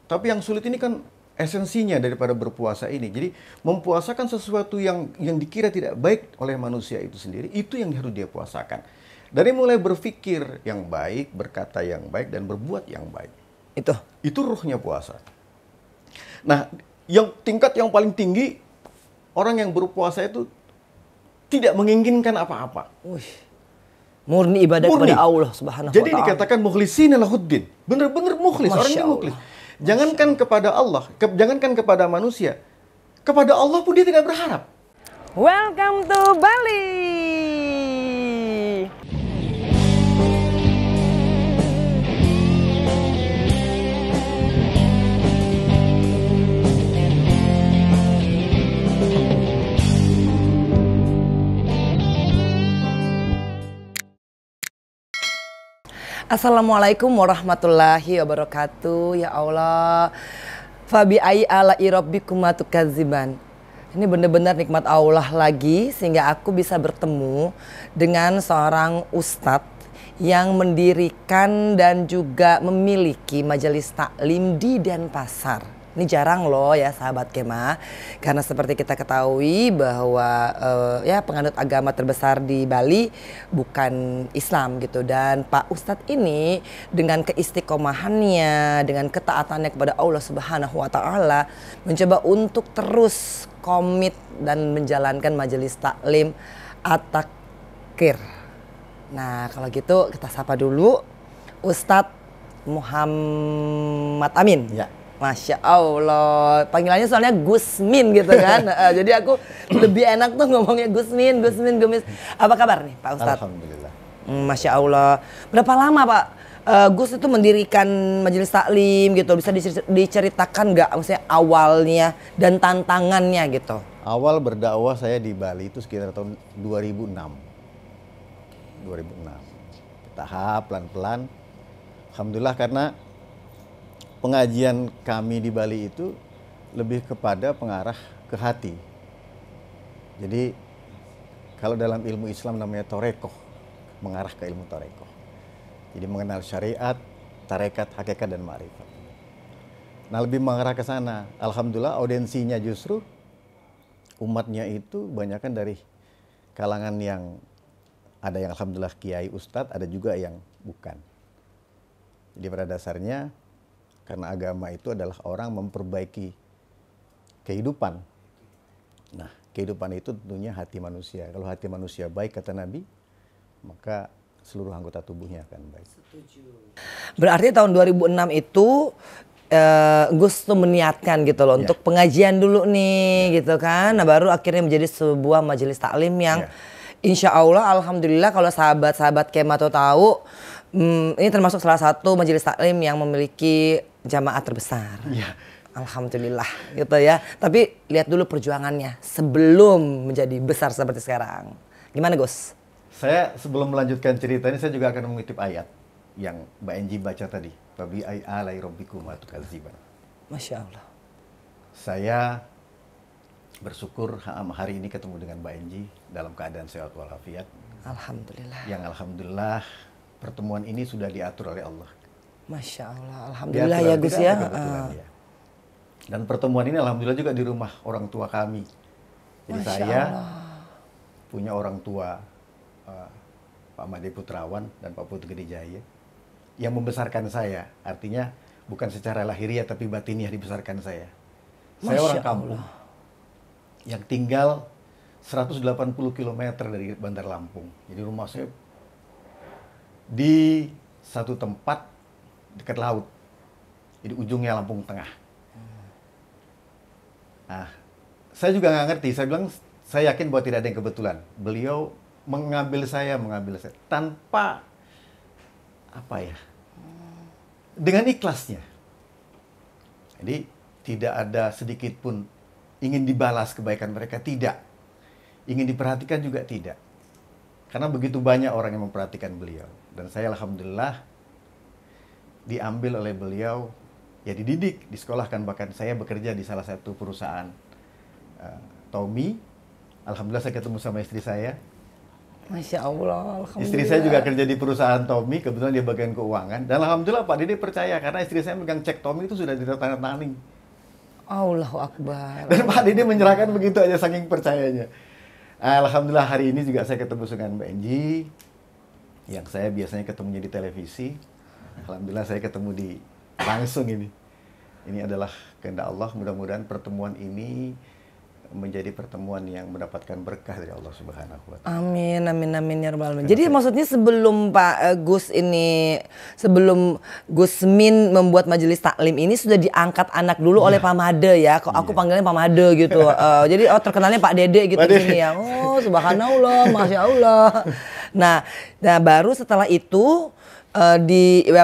Tapi yang sulit ini kan esensinya daripada berpuasa ini. Jadi mempuasakan sesuatu yang dikira tidak baik oleh manusia itu sendiri, itu yang harus dia puasakan. Dari mulai berpikir yang baik, berkata yang baik, dan berbuat yang baik. Itu ruhnya puasa. Nah, yang tingkat yang paling tinggi, orang yang berpuasa itu tidak menginginkan apa-apa. Murni ibadah kepada Allah Subhanahu wa Jadi ta'ala. dikatakan mukhlisina lahuddin. Benar-benar mukhlis, orang ini mukhlis. Jangankan kepada Allah, jangankan kepada manusia, kepada Allah pun dia tidak berharap. Welcome to Bali. Assalamualaikum warahmatullahi wabarakatuh. Ya Allah, fabi ai ala irabbikum tukadziban. Ini benar-benar nikmat Allah lagi sehingga aku bisa bertemu dengan seorang ustadz yang mendirikan dan juga memiliki majelis taklim di Denpasar. Ini jarang loh ya sahabat Kemah, karena seperti kita ketahui bahwa ya penganut agama terbesar di Bali bukan Islam gitu. Dan Pak Ustadz ini dengan keistiqomahannya, dengan ketaatannya kepada Allah Subhanahu wa ta'ala, mencoba untuk terus komit dan menjalankan majelis taklim At-Takir. Nah kalau gitu kita sapa dulu Ustadz Muhammad Amin. Ya. Masya Allah, panggilannya soalnya Gusmin gitu kan. Jadi aku lebih enak tuh ngomongnya Gusmin. Apa kabar nih Pak Ustadz? Alhamdulillah. Masya Allah. Berapa lama Pak Gus itu mendirikan majelis taklim gitu? Bisa diceritakan nggak maksudnya awalnya dan tantangannya gitu? Awal berdakwah saya di Bali itu sekitar tahun 2006. Tahap pelan-pelan. Alhamdulillah karena pengajian kami di Bali itu lebih kepada pengarah ke hati. Jadi kalau dalam ilmu Islam namanya torekoh, mengarah ke ilmu torekoh. Jadi mengenal syariat, tarekat, hakikat, dan ma'rifat. Nah lebih mengarah ke sana. Alhamdulillah audiensinya justru umatnya itu banyakkan dari kalangan yang ada yang alhamdulillah kiai ustadz, ada juga yang bukan. Jadi pada dasarnya karena agama itu adalah orang memperbaiki kehidupan. Nah, kehidupan itu tentunya hati manusia. Kalau hati manusia baik, kata Nabi, maka seluruh anggota tubuhnya akan baik. Berarti tahun 2006 itu Gus tuh meniatkan gitu loh, untuk pengajian dulu nih gitu kan. Nah baru akhirnya menjadi sebuah majelis taklim yang insya Allah alhamdulillah kalau sahabat-sahabat Kemah tuh tahu, ini termasuk salah satu majelis taklim yang memiliki jamaah terbesar. Alhamdulillah gitu ya. Tapi lihat dulu perjuangannya sebelum menjadi besar seperti sekarang. Gimana Gus? Saya sebelum melanjutkan cerita ini saya juga akan mengutip ayat yang Mbak Enji baca tadi. Fabi ai alai rabbikum tukadziban. Masya Allah. Saya bersyukur hari ini ketemu dengan Mbak Enji dalam keadaan sehat walafiat. Alhamdulillah. Yang alhamdulillah pertemuan ini sudah diatur oleh Allah. Masya Allah, alhamdulillah ya Gus ya. Ya. Dan pertemuan ini alhamdulillah juga di rumah orang tua kami. Jadi Masya saya Allah. punya orang tua Pak Made Putrawan dan Pak Putu Gede Jaya yang membesarkan saya. Artinya bukan secara lahiriah tapi batiniah dibesarkan saya. Saya orang kampung yang tinggal 180 km dari Bandar Lampung. Jadi rumah saya di satu tempat dekat laut, jadi ujungnya Lampung Tengah. Nah, saya juga nggak ngerti. Saya bilang, saya yakin bahwa tidak ada yang kebetulan. Beliau mengambil saya tanpa apa ya, dengan ikhlasnya. Jadi tidak ada sedikit pun ingin dibalas kebaikan mereka, tidak. Ingin diperhatikan juga tidak. Karena begitu banyak orang yang memperhatikan beliau. Dan saya alhamdulillah diambil oleh beliau, ya dididik, disekolahkan. Bahkan saya bekerja di salah satu perusahaan Tommy. Alhamdulillah saya ketemu sama istri saya. Masya Allah, alhamdulillah. Istri saya juga kerja di perusahaan Tommy, kebetulan dia bagian keuangan. Dan alhamdulillah Pak Dede percaya karena istri saya megang cek Tommy itu sudah ditandatangani. Allahu Akbar. Dan Pak Dede menyerahkan begitu aja saking percayanya. Alhamdulillah hari ini juga saya ketemu dengan Mbak Enji, yang saya biasanya ketemunya di televisi. Alhamdulillah saya ketemu di langsung ini. Ini adalah kehendak Allah, mudah-mudahan pertemuan ini menjadi pertemuan yang mendapatkan berkah dari Allah Subhanahu wa taala. Amin, amin, amin ya rabbal alamin. Jadi maksudnya sebelum Pak Gus ini, sebelum Gusmin membuat majelis taklim ini sudah diangkat anak dulu oleh Pak Made ya. Kok aku panggilnya Pak Made gitu. Jadi terkenalnya Pak Dede gitu di sini ya. Oh, subhanallah, masya Allah. Nah, baru setelah itu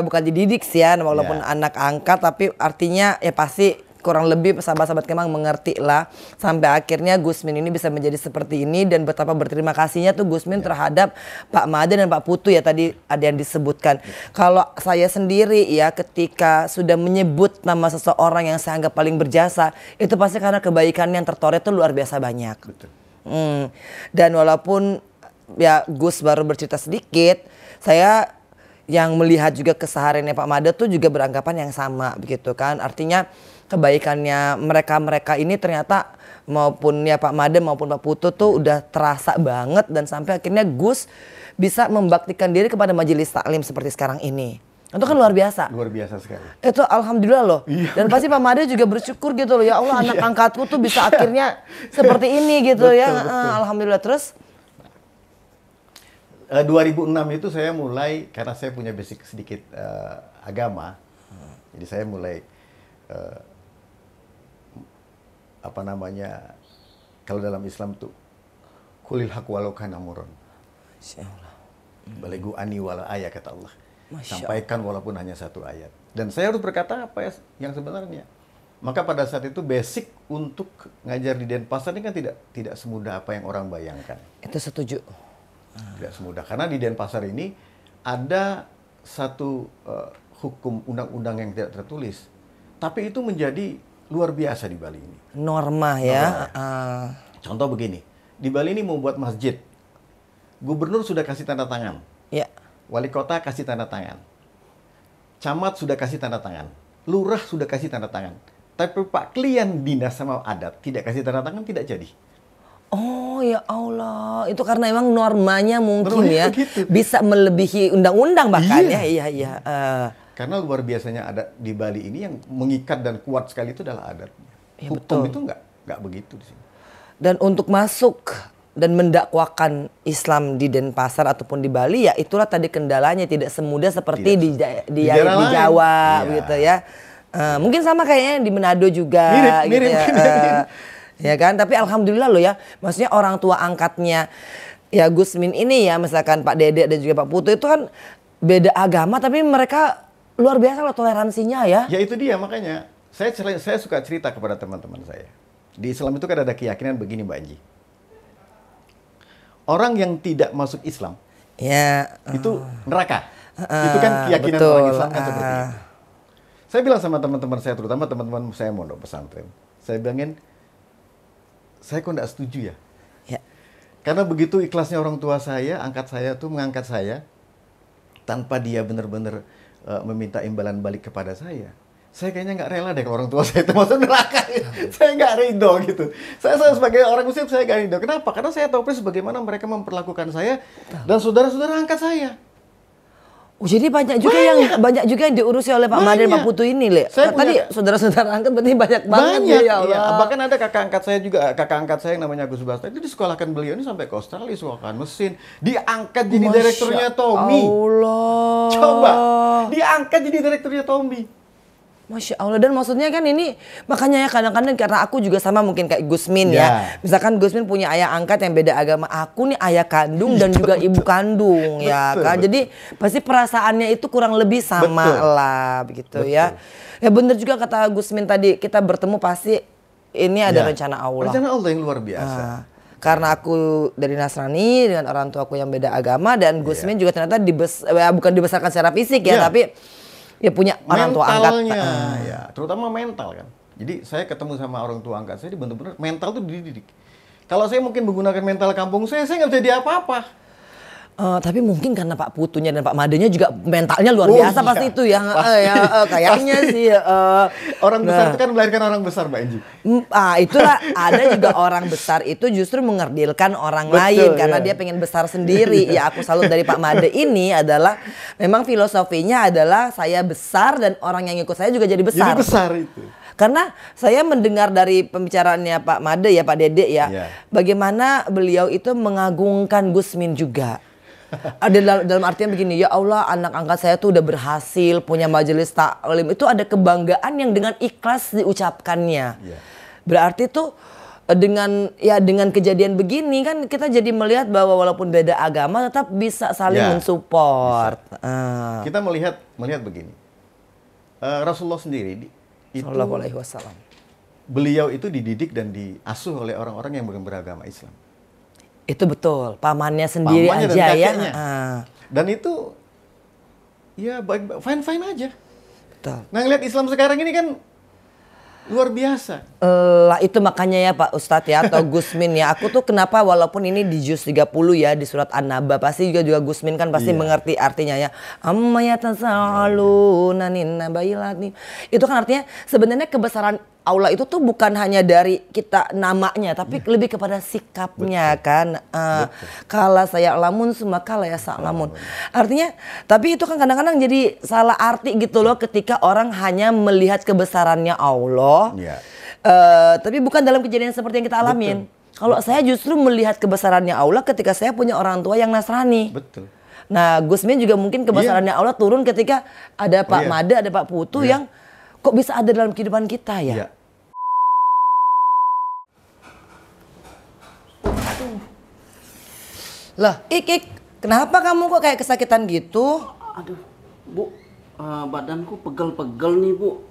bukan dididik sih ya, walaupun anak angkat, tapi artinya ya pasti kurang lebih sahabat-sahabat Kemang mengerti lah sampai akhirnya Gusmin ini bisa menjadi seperti ini, dan betapa berterima kasihnya tuh Gusmin terhadap Pak Made dan Pak Putu ya, tadi ada yang disebutkan. Kalau saya sendiri ya, ketika sudah menyebut nama seseorang yang saya anggap paling berjasa, itu pasti karena kebaikan yang tertoreh itu luar biasa banyak. Betul. Dan walaupun ya Gus baru bercerita sedikit, saya yang melihat juga kesehariannya Pak Made tuh juga beranggapan yang sama begitu kan. Artinya kebaikannya mereka ini ternyata maupun ya Pak Made maupun Pak Putu tuh udah terasa banget, dan sampai akhirnya Gus bisa membaktikan diri kepada majelis taklim seperti sekarang ini. Itu kan luar biasa. Luar biasa sekali. Itu alhamdulillah loh. Iya. Dan pasti Pak Made juga bersyukur gitu loh, ya Allah anak angkatku tuh bisa akhirnya seperti ini gitu. Betul, ya. Betul. Alhamdulillah. Terus 2006 itu saya mulai, karena saya punya basic sedikit agama, jadi saya mulai kalau dalam Islam tuh kulil haq walau kana murran. Insyaallah. Balegu ani wala ayat kata Allah. Allah. Sampaikan walaupun hanya satu ayat. Dan saya harus berkata apa yang sebenarnya. Maka pada saat itu basic untuk ngajar di Denpasar ini kan tidak semudah apa yang orang bayangkan. Itu setuju. Tidak semudah, karena di Denpasar ini ada satu hukum undang-undang yang tidak tertulis, tapi itu menjadi luar biasa di Bali ini. Norma ya. Contoh begini, di Bali ini mau buat masjid, gubernur sudah kasih tanda tangan, ya. Wali kota kasih tanda tangan, camat sudah kasih tanda tangan, lurah sudah kasih tanda tangan, tapi Pak klien dinas sama adat tidak kasih tanda tangan, tidak jadi. Oh ya Allah, itu karena emang normanya mungkin ya begitu. Bisa melebihi undang-undang bahkan ya. Iya. Karena luar biasanya adat di Bali ini yang mengikat dan kuat sekali itu adalah adatnya. Ya, hukum betul. itu nggak begitu di sini. Dan untuk masuk dan mendakwakan Islam di Denpasar ataupun di Bali ya itulah tadi kendalanya, tidak semudah seperti di Jawa gitu ya. Mungkin sama kayaknya di Manado juga mirip, gitu ya. Ya kan, tapi alhamdulillah loh ya, maksudnya orang tua angkatnya ya Gusmin ini ya, misalkan Pak Dede dan juga Pak Putu itu kan beda agama tapi mereka luar biasa loh toleransinya ya. Ya itu dia, makanya saya suka cerita kepada teman-teman saya. Di Islam itu kan ada keyakinan begini Mbak Anji. Orang yang tidak masuk Islam ya itu neraka. Itu kan keyakinan orang Islam kan seperti itu. Saya bilang sama teman-teman saya, terutama teman-teman saya mondok pesantren, saya bilangin, saya kok nggak setuju ya. Karena begitu ikhlasnya orang tua saya, angkat saya tuh mengangkat saya, tanpa dia benar-benar meminta imbalan balik kepada saya kayaknya nggak rela deh kalau orang tua saya itu masuk neraka. Saya nggak ridho gitu. Saya sebagai orang Muslim saya nggak ridho. Kenapa? Karena saya tahu persis bagaimana mereka memperlakukan saya dan saudara-saudara angkat saya. Oh, jadi banyak juga yang diurusi oleh Pak Made dan Pak Putu ini, Le. Tadi saudara-saudara angkat berarti banyak banget ya Allah. Iya. Bahkan ada kakak angkat saya juga, kakak angkat saya yang namanya Gus Basta itu disekolahkan beliau ini sampai ke Australia, sekolahkan mesin, diangkat jadi direkturnya Tommy. Allah. Coba, diangkat jadi direkturnya Tommy. Masya Allah, dan maksudnya kan ini makanya ya kadang-kadang karena aku juga sama mungkin kayak Gusmin ya. Misalkan Gusmin punya ayah angkat yang beda agama, aku nih ayah kandung dan juga ibu kandung ya kan. Jadi pasti perasaannya itu kurang lebih sama lah begitu ya. Ya bener juga kata Gusmin tadi, kita bertemu pasti ini ada rencana Allah. Rencana Allah yang luar biasa. Karena aku dari Nasrani dengan orang tua aku yang beda agama, dan Gusmin juga ternyata bukan dibesarkan secara fisik ya, tapi ya punya orang tua angkat. Ya, terutama mental kan. Jadi saya ketemu sama orang tua angkat saya, benar-benar mental tuh dididik. Kalau saya mungkin menggunakan mental kampung saya nggak bisa jadi apa-apa. Tapi mungkin karena Pak Putunya dan Pak Madenya juga mentalnya luar biasa iya. pasti itu ya. Kayaknya sih. Orang besar itu kan melahirkan orang besar, Mbak Enji. Itulah ada juga orang besar itu justru mengerdilkan orang Betul, lain karena ya. dia pengen besar sendiri. Ya aku salut dari Pak Made ini adalah memang filosofinya adalah saya besar dan orang yang ikut saya juga jadi besar. Jadi besar itu. Karena saya mendengar dari pembicaraannya Pak Made ya, Pak Dede ya, bagaimana beliau itu mengagungkan Gusmin juga. Ada dalam artian begini, ya Allah anak angkat saya tuh udah berhasil punya majelis taklim, itu ada kebanggaan yang dengan ikhlas diucapkannya. Berarti tuh dengan kejadian begini kan kita jadi melihat bahwa walaupun beda agama tetap bisa saling mensupport. Kita melihat begini, Rasulullah sendiri itu Sallallahu alaihi wasallam. Beliau itu dididik dan diasuh oleh orang-orang yang bukan beragama Islam. Itu betul, pamannya sendiri pamannya aja ya. Dan itu ya fine-fine aja. Betul. Nah ngeliat Islam sekarang ini kan luar biasa. Lah itu makanya ya Pak Ustadz ya atau Gusmin ya. Aku tuh kenapa walaupun ini di juz 30 ya di surat An-Naba pasti juga Gusmin kan pasti mengerti artinya ya. Amma yatasaaluna nin nabailati. Itu kan artinya sebenarnya kebesaran Allah itu tuh bukan hanya dari kita namanya tapi lebih kepada sikapnya kan. Kala saya lamun semakala ya sa'lamun. Artinya tapi itu kan kadang-kadang jadi salah arti gitu loh ketika orang hanya melihat kebesarannya Allah. Tapi bukan dalam kejadian seperti yang kita alamin. Kalau saya justru melihat kebesarannya Allah ketika saya punya orang tua yang Nasrani. Betul. Nah Gusmin juga mungkin kebesarannya Allah turun ketika ada Pak Made, ada Pak Putu yang kok bisa ada dalam kehidupan kita ya? Lah, Ik, kenapa kamu kok kayak kesakitan gitu? Aduh, Bu, badanku pegel-pegel nih, Bu.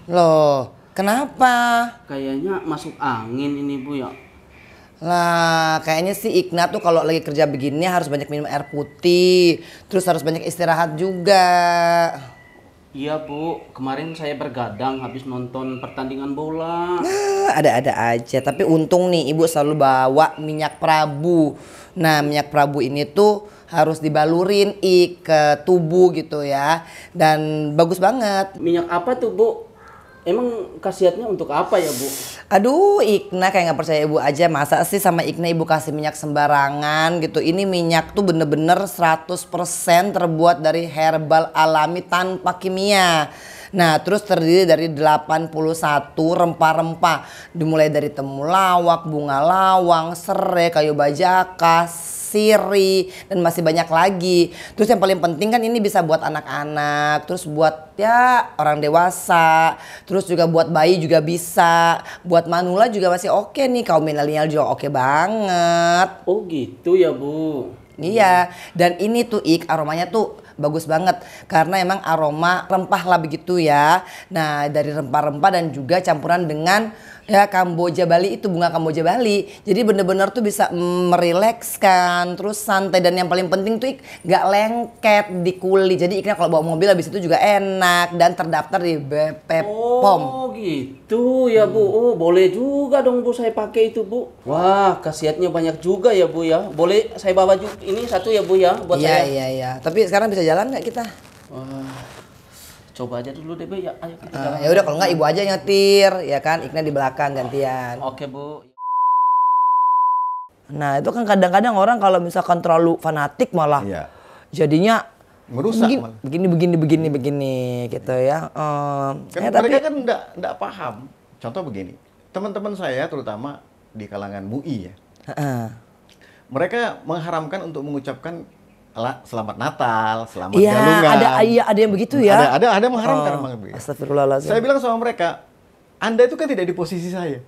Loh, kenapa? Kayaknya masuk angin ini, Bu ya. Lah, kayaknya sih Ikna tuh kalau lagi kerja begini harus banyak minum air putih, terus harus banyak istirahat juga. Iya, Bu. Kemarin saya bergadang habis nonton pertandingan bola. Ada-ada aja, tapi untung nih Ibu selalu bawa minyak Prabu. Nah, minyak Prabu ini tuh harus dibalurin ke tubuh gitu ya. Dan bagus banget. Minyak apa tuh, Bu? Emang khasiatnya untuk apa ya, Bu? Aduh, Ikna kayak nggak percaya Ibu aja. Masa sih sama Ikna Ibu kasih minyak sembarangan gitu. Ini minyak tuh bener-bener 100% terbuat dari herbal alami tanpa kimia. Nah, terus terdiri dari 81 rempah-rempah. Dimulai dari temulawak, bunga lawang, serai, kayu bajaka, sirih, dan masih banyak lagi. Terus yang paling penting kan ini bisa buat anak-anak, terus buat ya orang dewasa, terus juga buat bayi juga bisa, buat manula juga masih oke nih, kaum milenial juga oke banget. Oh gitu ya, Bu. Iya, dan ini tuh aromanya tuh bagus banget karena emang aroma rempah lah begitu ya. Nah, dari rempah-rempah dan juga campuran dengan ya Kamboja Bali, itu bunga Kamboja Bali. Jadi bener-bener tuh bisa merilekskan, terus santai, dan yang paling penting tuh gak lengket di kulit. Jadi Ikna kalau bawa mobil habis itu juga enak dan terdaftar di BP POM. Oh gitu ya, Bu. Oh, boleh juga dong, Bu, saya pakai itu, Bu. Wah, khasiatnya banyak juga ya, Bu ya. Boleh saya bawa juga ini satu ya, Bu ya, buat saya. Iya. Tapi sekarang bisa jalan nggak kita? Wah. Coba aja dulu deh, Bu. Ya, ayo kita jalan. Ya udah, kalau nggak Ibu aja nyetir, ya kan? Ikna di belakang gantian. Oke, Bu. Nah, itu kan kadang-kadang orang kalau misalkan terlalu fanatik malah jadinya merusak begini gitu ya. Kan mereka kan enggak paham. Contoh begini, teman-teman saya terutama di kalangan MUI ya. Mereka mengharamkan untuk mengucapkan selamat Natal, selamat galungan. Ada yang begitu ya. Ada mengharamkan memang begitu. Astagfirullahaladzim. Saya bilang sama mereka, Anda itu kan tidak di posisi saya.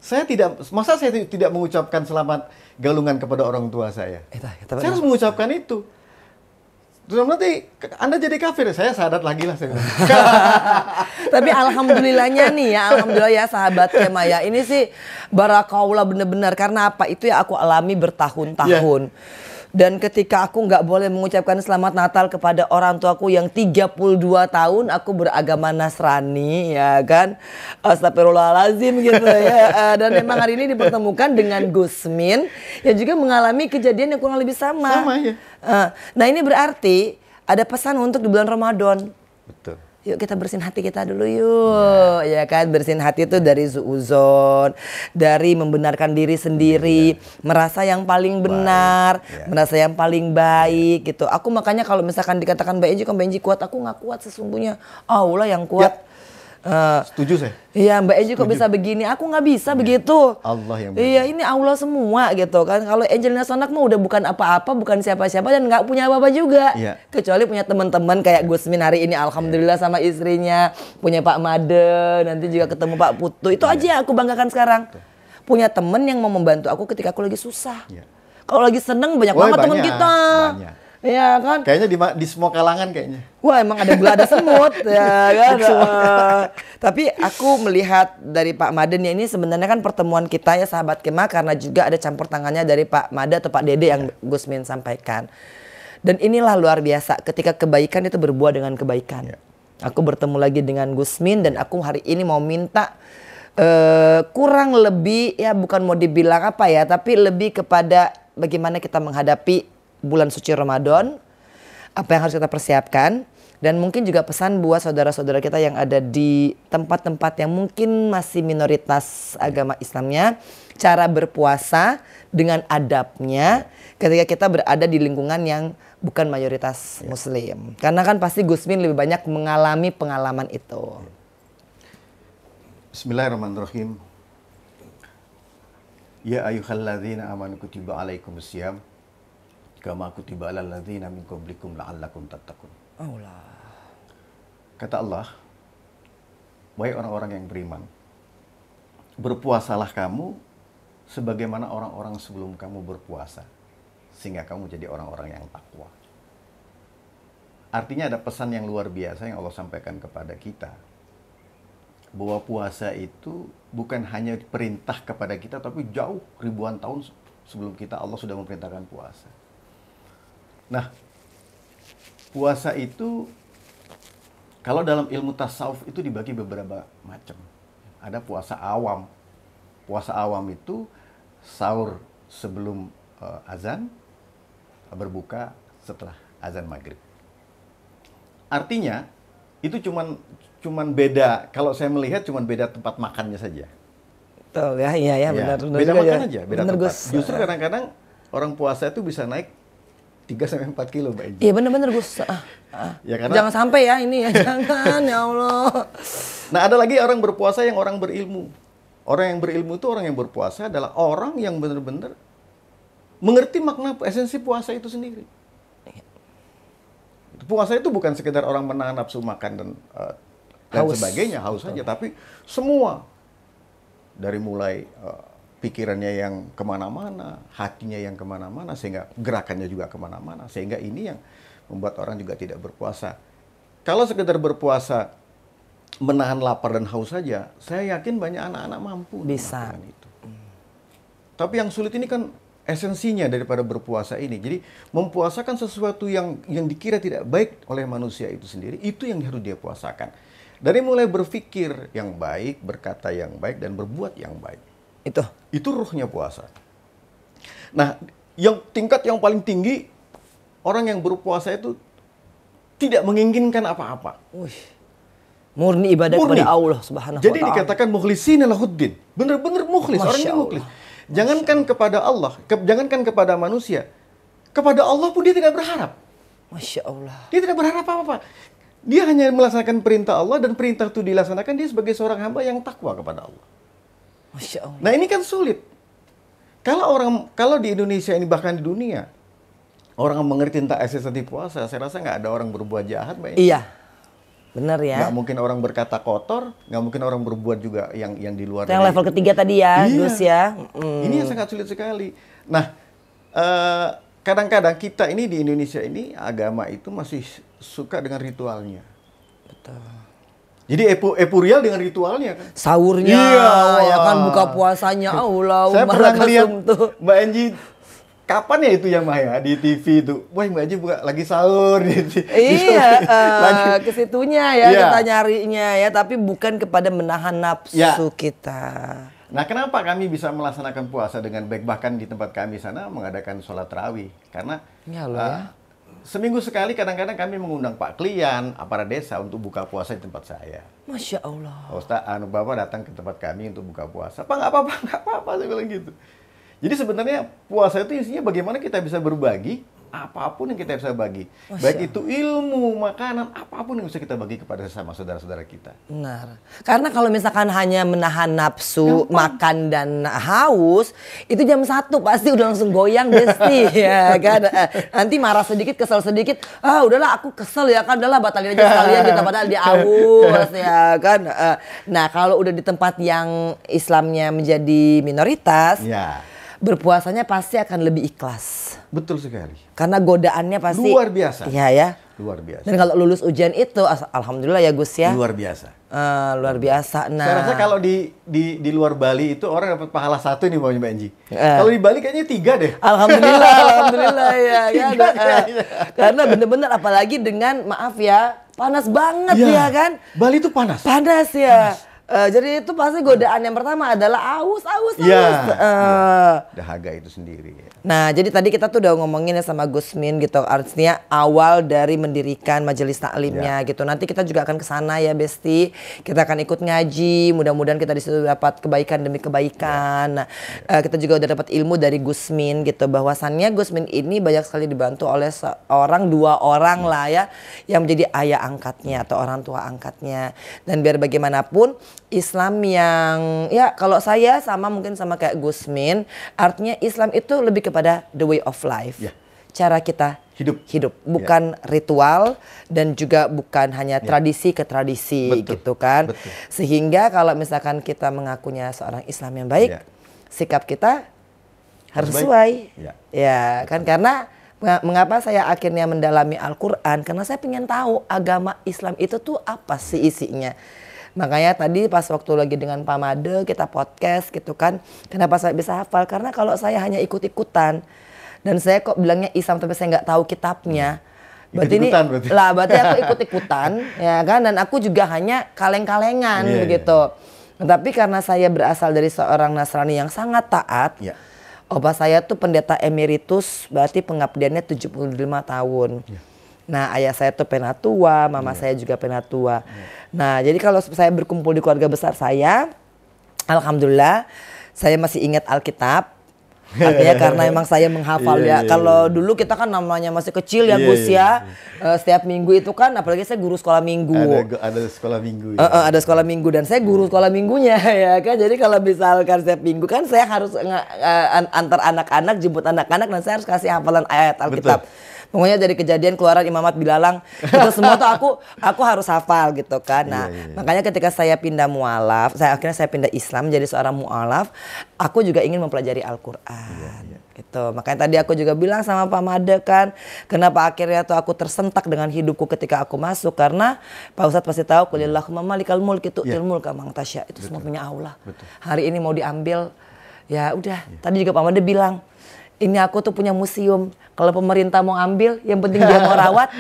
Saya tidak mengucapkan selamat galungan kepada orang tua saya. Saya harus mengucapkan itu. Terus nanti Anda jadi kafir, saya sadat lagi lah saya. Tapi alhamdulillahnya nih ya, alhamdulillah ya sahabat Kemaya. Ini sih barakallah bener-bener, karena apa? Itu ya aku alami bertahun-tahun. Dan ketika aku nggak boleh mengucapkan selamat Natal kepada orang tuaku yang 32 tahun, aku beragama Nasrani, ya kan. Astagfirullahaladzim gitu ya. Dan memang hari ini dipertemukan dengan Gusmin yang juga mengalami kejadian yang kurang lebih sama. Sama ya. Nah ini berarti ada pesan untuk di bulan Ramadan. Betul. Yuk kita bersihin hati kita dulu yuk, ya kan, bersihin hati itu dari suuzon, dari membenarkan diri sendiri, merasa yang paling benar, merasa yang paling baik gitu. Aku makanya kalau misalkan dikatakan Mbak Enji, kok Mbak Enji kuat, aku nggak kuat sesungguhnya. Allah yang kuat. Setuju saya. Iya Mbak Enji kok bisa begini, aku nggak bisa begitu. Allah yang benar. Iya ini Allah semua gitu kan. Kalau Angelina Sondak mah udah bukan apa-apa, bukan siapa-siapa dan nggak punya apa-apa juga. Kecuali punya teman-teman kayak Gusmin hari ini alhamdulillah sama istrinya, punya Pak Made, nanti juga ketemu Pak Putu. Itu aja yang aku banggakan sekarang. Punya temen yang mau membantu aku ketika aku lagi susah. Kalau lagi seneng banyak banget teman kita. Iya kan? Kayaknya di semua kalangan kayaknya. Wah emang ada gula ada semut ya kan. Tapi aku melihat dari Pak Maden ya, ini sebenarnya kan pertemuan kita ya sahabat Kemah karena juga ada campur tangannya dari Pak Made atau Pak Dede yang Gusmin sampaikan. Dan inilah luar biasa ketika kebaikan itu berbuah dengan kebaikan. Aku bertemu lagi dengan Gusmin dan aku hari ini mau minta kurang lebih ya bukan mau dibilang apa ya, tapi lebih kepada bagaimana kita menghadapi bulan suci Ramadan, apa yang harus kita persiapkan, dan mungkin juga pesan buat saudara-saudara kita yang ada di tempat-tempat yang mungkin masih minoritas agama Islamnya, cara berpuasa dengan adabnya ketika kita berada di lingkungan yang bukan mayoritas Muslim. Karena kan pasti Gusmin lebih banyak mengalami pengalaman itu. Bismillahirrahmanirrahim. Ya ayyuhalladzina amanu kutiba alaikumusiyam kama kutiba alal ladzina min qablikum la'allakum tattaqun. Allah. Kata Allah, wahai orang-orang yang beriman, berpuasalah kamu sebagaimana orang-orang sebelum kamu berpuasa, sehingga kamu jadi orang-orang yang takwa. Artinya ada pesan yang luar biasa yang Allah sampaikan kepada kita, bahwa puasa itu bukan hanya perintah kepada kita, tapi jauh ribuan tahun sebelum kita Allah sudah memerintahkan puasa. Nah, puasa itu kalau dalam ilmu tasawuf itu dibagi beberapa macam. Ada puasa awam. Puasa awam itu sahur sebelum azan, berbuka setelah azan maghrib. Artinya itu cuman beda, kalau saya melihat cuman beda tempat makannya saja. Betul ya, iya benar. Beda makan aja, beda bener, tempat. Gus. Justru kadang-kadang orang puasa itu bisa naik 3-4 kilo Mbak Enji. Iya bener-bener Gus. Ya, karena, jangan sampai ya ini ya, jangan ya Allah. Nah ada lagi orang berpuasa yang orang berilmu. Orang yang berilmu itu orang yang berpuasa adalah orang yang benar-benar mengerti makna esensi puasa itu sendiri. Puasa itu bukan sekedar orang menahan nafsu makan dan sebagainya, haus saja, tapi semua. Dari mulai pikirannya yang kemana-mana, hatinya yang kemana-mana, sehingga gerakannya juga kemana-mana. Sehingga ini yang membuat orang juga tidak berpuasa. Kalau sekedar berpuasa, menahan lapar dan haus saja, saya yakin banyak anak-anak mampu bisa itu. Tapi yang sulit ini kan esensinya daripada berpuasa ini. Jadi mempuasakan sesuatu yang dikira tidak baik oleh manusia itu sendiri, itu yang harus dia puasakan. Dari mulai berpikir yang baik, berkata yang baik, dan berbuat yang baik. Itu ruhnya puasa. Nah, yang tingkat yang paling tinggi, orang yang berpuasa itu tidak menginginkan apa-apa. Murni ibadah kepada Allah Subhanahu wa ta'ala. Jadi dikatakan mukhlisina lahuddin. Benar-benar mukhlis, orang ini mukhlis. Jangankan kepada Allah, jangankan kepada manusia, kepada Allah pun dia tidak berharap. Masya Allah. Dia tidak berharap apa-apa. Dia hanya melaksanakan perintah Allah, dan perintah itu dilaksanakan dia sebagai seorang hamba yang takwa kepada Allah. Masya Allah. Nah ini kan sulit. Kalau di Indonesia ini, bahkan di dunia, orang mengerti tentang esensi puasa, saya rasa nggak ada orang berbuat jahat, Mbak. Iya, benar ya. Nggak mungkin orang berkata kotor, nggak mungkin orang berbuat juga yang di luar. Yang level ketiga tadi ya, Gus ya. Ini yang sangat sulit sekali. Nah, kadang-kadang kita ini di Indonesia ini, agama itu masih suka dengan ritualnya. Betul. Jadi epurial dengan ritualnya kan. Sahurnya, ya kan, buka puasanya, Allah. Saya pernah ngeliat Mbak Enji kapan ya itu ya Maya di TV itu? Wah Mbak Haji buka lagi sahur gitu. Iya, ke situnya ya Iya. kita nyarinya ya, tapi bukan kepada menahan nafsu Ya. kita. Nah, kenapa kami bisa melaksanakan puasa dengan baik? Bahkan di tempat kami sana mengadakan sholat tarawih. Karena Ya Allah ya. seminggu sekali kadang-kadang kami mengundang Pak Klian, aparat desa untuk buka puasa di tempat saya. Masya Allah. Ustaz, Bapak datang ke tempat kami untuk buka puasa. Pak, nggak apa-apa, saya bilang gitu. Jadi sebenarnya puasa itu isinya bagaimana kita bisa berbagi apapun yang kita bisa bagi. Baik itu ilmu, makanan, apapun yang bisa kita bagi kepada sesama saudara-saudara kita. Benar. Karena kalau misalkan hanya menahan nafsu, makan dan haus, itu jam 1 pasti udah langsung goyang Besti ya kan. Nanti marah sedikit, kesel sedikit. Ah, udahlah aku kesel ya kan, udahlah batalin aja sekalian kita padahal dia haus ya kan. Nah, kalau udah di tempat yang Islamnya menjadi minoritas, Ya, berpuasanya pasti akan lebih ikhlas. betul sekali. Karena godaannya pasti Luar biasa. Iya ya. Luar biasa. Dan kalau lulus ujian itu alhamdulillah ya Gus ya. Luar biasa. Luar biasa. Nah, Saya rasa kalau di luar Bali itu orang dapat pahala 1 nih Mbak Enji. Kalau di Bali kayaknya 3 deh. alhamdulillah ya. Tiga kan. ya. Karena bener-bener apalagi dengan maaf ya, panas banget ya kan. Bali itu panas. Panas ya. Jadi itu pasti godaan yang pertama adalah aus. Iya. Dahaga itu sendiri. Nah, jadi tadi kita tuh udah ngomongin ya sama Gusmin gitu. Artinya awal dari mendirikan majelis taklimnya gitu. Nanti kita juga akan ke sana ya, Besti. Kita akan ikut ngaji. Mudah-mudahan kita di situ dapat kebaikan demi kebaikan. Nah, kita juga udah dapat ilmu dari Gusmin gitu. Bahwasannya Gusmin ini banyak sekali dibantu oleh seorang, 2 orang lah ya, yang menjadi ayah angkatnya atau orang tua angkatnya. Dan biar bagaimanapun Islam yang ya kalau saya sama mungkin sama kayak Gusmin, artinya Islam itu lebih kepada the way of life. Ya. Cara kita hidup, bukan ritual dan juga bukan hanya tradisi ke tradisi. Betul. Gitu kan. Betul. Sehingga kalau misalkan kita mengakunya seorang Islam yang baik, sikap kita harus baik. sesuai. Ya. Ya, kan karena mengapa saya akhirnya mendalami Al-Qur'an, karena saya pengen tahu agama Islam itu tuh apa sih isinya. Makanya tadi pas waktu lagi dengan Pak Made kita podcast gitu kan, kenapa saya bisa hafal? Karena kalau saya hanya ikut-ikutan dan saya kok bilangnya Islam tapi saya nggak tahu kitabnya, berarti berarti aku ikut-ikutan ya kan, dan aku juga hanya kaleng-kalengan begitu. Tapi karena saya berasal dari seorang Nasrani yang sangat taat, opa saya tuh pendeta emeritus, berarti pengabdiannya 75 tahun. Nah, ayah saya tuh penatua, mama saya juga penatua. Nah, jadi kalau saya berkumpul di keluarga besar saya, alhamdulillah saya masih ingat Alkitab. Artinya karena emang saya menghafal ya. Kalau dulu kita kan namanya masih kecil ya Gus ya. Setiap minggu itu kan, apalagi saya guru sekolah minggu. Ada sekolah minggu. Ada sekolah minggu dan saya guru sekolah minggunya ya kan. Jadi kalau misalkan setiap minggu kan saya harus antar anak-anak, jemput anak-anak, dan saya harus kasih hafalan ayat Alkitab. Betul. Pokoknya dari kejadian keluaran imamat bilalang itu semua tuh aku harus hafal gitu kan. Nah, makanya ketika saya pindah mualaf, akhirnya saya pindah Islam jadi seorang mualaf, aku juga ingin mempelajari Al-Qur'an. Gitu. Makanya tadi aku juga bilang sama Pak Made kan, kenapa akhirnya tuh aku tersentak dengan hidupku ketika aku masuk, karena Pak Ustadz pasti tahu qulillahumma malikal mulk itu ilmul kamang tasya, itu semua punya Allah. Hari ini mau diambil, ya udah. Tadi juga Pak Made bilang, ini aku tuh punya museum. Kalau pemerintah mau ambil, yang penting dia mau rawat,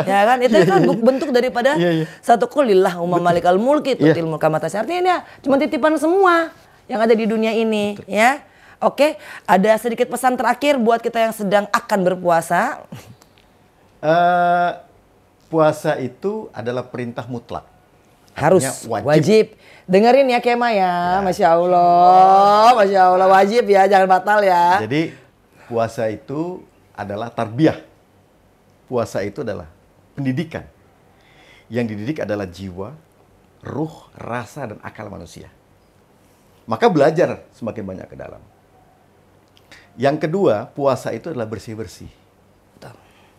ya kan? Itu kan bentuk daripada satu qulillahumma malikal mulk itu ilmu kamang tasya. Artinya ini cuma titipan semua yang ada di dunia ini, ya. Oke, ada sedikit pesan terakhir buat kita yang sedang akan berpuasa. Puasa itu adalah perintah mutlak. Harus, wajib. Dengerin ya Kema ya, Masya Allah, wajib ya, jangan batal ya. Jadi puasa itu adalah tarbiyah. Puasa itu adalah pendidikan. Yang dididik adalah jiwa, ruh, rasa, dan akal manusia. Maka belajar semakin banyak ke dalam. Yang kedua, puasa itu adalah bersih-bersih.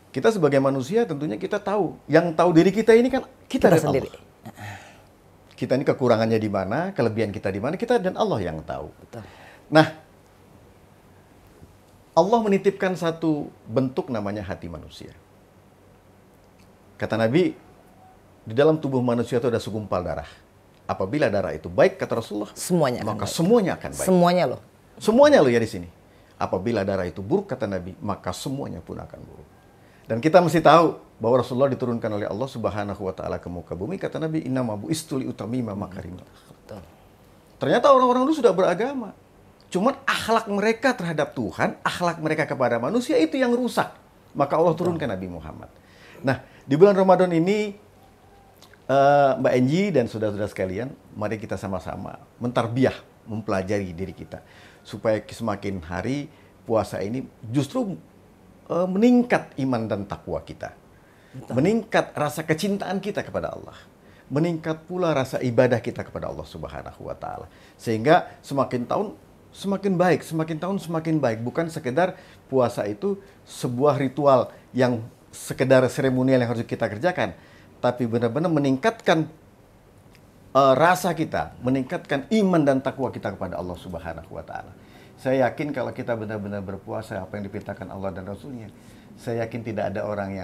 Kita sebagai manusia tentunya kita tahu. Yang tahu diri kita ini kan kita dan sendiri. Allah. Kita ini kekurangannya di mana, kelebihan kita di mana, kita dan Allah yang tahu. Betul. Nah, Allah menitipkan satu bentuk namanya hati manusia. Kata Nabi, di dalam tubuh manusia itu ada segumpal darah. Apabila darah itu baik, kata Rasulullah, semuanya maka semuanya akan baik. Semuanya loh ya di sini. apabila darah itu buruk, kata Nabi, maka semuanya pun akan buruk. Dan kita mesti tahu bahwa Rasulullah diturunkan oleh Allah Subhanahu wa taala ke muka bumi, kata Nabi, innama bu'istu liutamima makarimah akhlaq. Ternyata orang-orang dulu sudah beragama. Cuman akhlak mereka terhadap Tuhan, akhlak mereka kepada manusia itu yang rusak. Maka Allah turunkan Nabi Muhammad. Nah, di bulan Ramadan ini Mbak Enji dan saudara-saudara sekalian, mari kita sama-sama mentarbiyah, mempelajari diri kita supaya semakin hari puasa ini justru meningkat iman dan takwa kita. Meningkat rasa kecintaan kita kepada Allah. Meningkat pula rasa ibadah kita kepada Allah Subhanahu wa taala. Sehingga semakin tahun semakin baik, semakin tahun semakin baik. Bukan sekedar puasa itu sebuah ritual yang sekedar seremonial yang harus kita kerjakan, tapi benar-benar meningkatkan rasa kita, meningkatkan iman dan takwa kita kepada Allah Subhanahu wa taala. Saya yakin kalau kita benar-benar berpuasa apa yang diperintahkan Allah dan Rasulnya, saya yakin tidak ada orang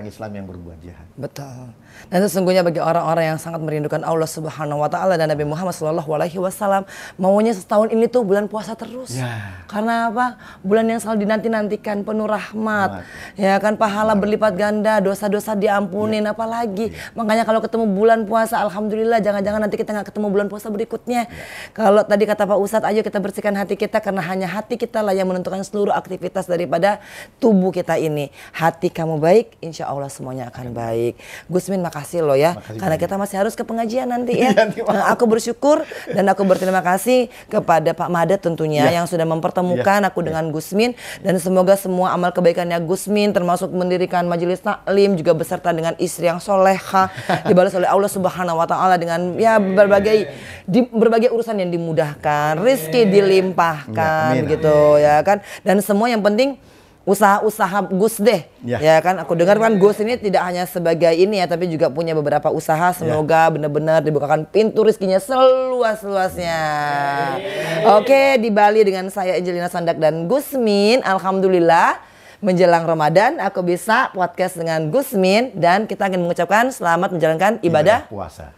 Islam yang berbuat jahat. Betul. Dan sesungguhnya bagi orang-orang yang sangat merindukan Allah Subhanahu wa taala dan Nabi Muhammad sallallahu alaihi wasallam, maunya setahun ini tuh bulan puasa terus. Ya. Karena apa? Bulan yang selalu dinanti-nantikan, penuh rahmat. Ya kan, pahala berlipat ganda, dosa-dosa diampunin, apalagi. Makanya kalau ketemu bulan puasa, alhamdulillah, jangan-jangan nanti kita nggak ketemu bulan puasa berikutnya. Kalau tadi kata Pak Ustadz, ayo kita bersihkan hati kita, karena hanya hati kita lah yang menentukan seluruh aktivitas daripada tubuh kita ini. Hati kamu baik, insya Allah semuanya akan baik. Gusmin, makasih loh ya, karena kita masih harus ke pengajian nanti ya. Nah, aku bersyukur dan aku berterima kasih kepada Pak Madat tentunya yang sudah mempertemukan aku dengan Gusmin, dan semoga semua amal kebaikannya Gusmin termasuk mendirikan majelis taklim juga beserta dengan istri yang soleha dibalas oleh Allah Subhanahu wa taala dengan ya berbagai urusan yang dimudahkan, rezeki dilimpahkan gitu ya kan. Dan semua yang penting usaha-usaha Gus deh, ya kan. Aku dengar kan Gus ini tidak hanya sebagai ini ya, tapi juga punya beberapa usaha. Semoga benar-benar dibukakan pintu rezekinya seluas-luasnya. Oke, di Bali dengan saya Angelina Sondak dan Gusmin. Alhamdulillah menjelang Ramadan aku bisa podcast dengan Gusmin, dan kita ingin mengucapkan selamat menjalankan ibadah puasa.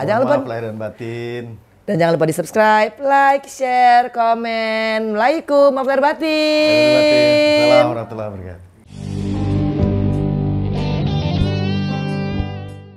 Jangan lupa lahir dan batin. Dan jangan lupa di subscribe, like, share, komen. Assalamualaikum warahmatullahi wabarakatuh. Assalamualaikum warahmatullahi wabarakatuh.